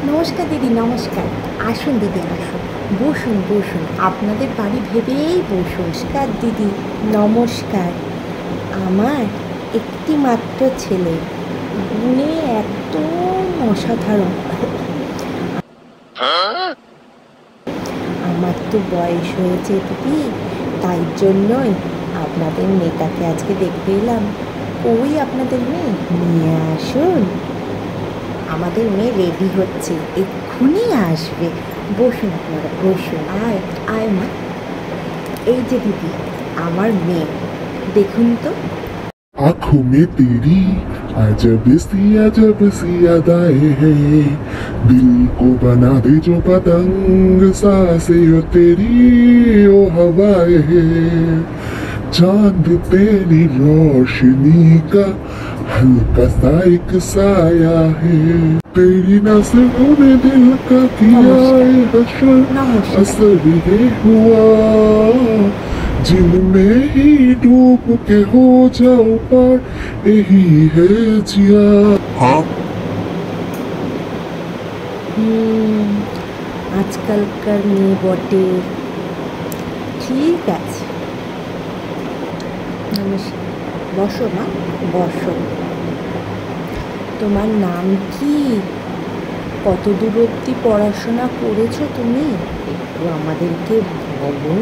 নমস্কার দিদি, নমস্কার। আসুন দিদি, আসুন, বসুন বসুন, আপনাদের বাড়ি ভেবেই বসুন। নমস্কার দিদি, নমস্কার। আমার একটি মাত্র ছেলে, গুণে এত অসাধারণ। আমার তো বয়স হয়েছে দিদি, তাই জন্যই আপনাদের মেয়েটাকে আজকে দেখতে এলাম। কই আপনাদের মেয়ে? নিয়ে আসুন। আমাদের মেয়ে রেডি হচ্ছে, এক্ষুনি আসবে। বসুন আপনারা, বসুন। আয় আয় মা। এই যে দিদি, আমার মেয়ে, দেখুন তো। आंखों में तेरी अजब सी अदाएं हैं, दिल को बना दे जो पतंग सांसें हो तेरी ओ हवाएं हैं, चांद तेरी रोशनी का हल्का सा एक साया है, तेरी नजरों में दिल का किया है हश्र असर ये हुआ, जिनमें ही डूब के हो जाओ पार, यही है जिया। हाँ আজকালকার মেয়ে বটে। ঠিক আছে, নমস্কার। বসো মা, বসো। তোমার নাম কি? কত দূর অবধি পড়াশোনা করেছো তুমি? একটু আমাদেরকে বলো।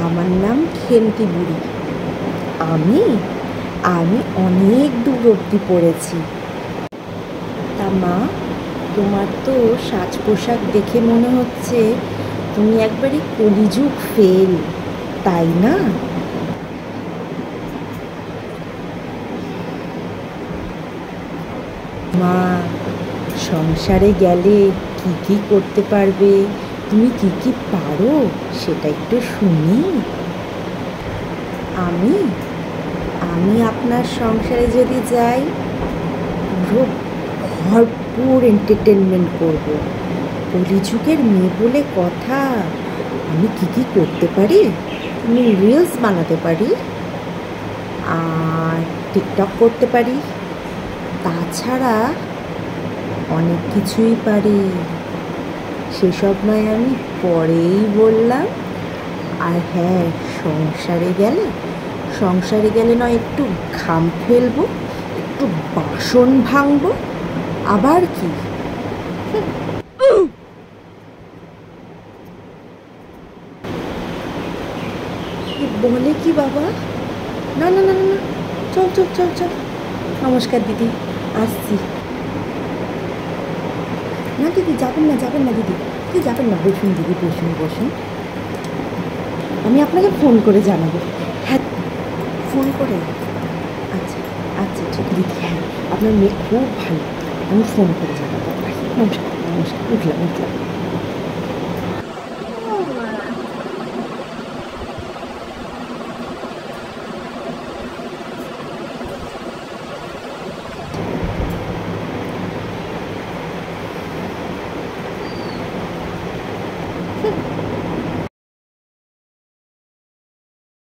আমার নাম খেন্তি বুড়ি। আমি অনেক দূর অবধি পড়েছি। তা মা, তোমার তো সাজ পোশাক দেখে মনে হচ্ছে তুমি একবারই কলিযুগ ফেল, তাই না? মা, সংসারে গেলে কি কি করতে পারবে, তুমি কি কি পারো সেটা একটু শুনি। আমি আপনার সংসারে যদি যাই, পুরো ভরপুর এন্টারটেনমেন্ট করব। কলিযুগের মেয়ে বলে কথা। আমি কি কি করতে পারি? আমি রিলস বানাতে পারি, আর টিকটক করতে পারি। তাছাড়া অনেক কিছুই পারি, সেসব নয় আমি পরেই বললাম। আর হ্যাঁ, সংসারে গেলে নয় একটু ঘাম ফেলবো, একটু বাসন ভাঙবো, আবার কি। বলে কি বাবা? না না না না, চল চল চল চল। নমস্কার দিদি, আসছি। না দিদি, যাবেন না দিদি, যাবেন না। বসুন দিদি, বসুন। আমি আপনাকে ফোন করে জানাবো। হ্যাঁ, ফোন করে। আচ্ছা আচ্ছা, ঠিক দিদি। হ্যাঁ, আপনার মেয়ে খুব ভালো, আমি ফোন করে জানাবো। নমস্কার, উঠলাম।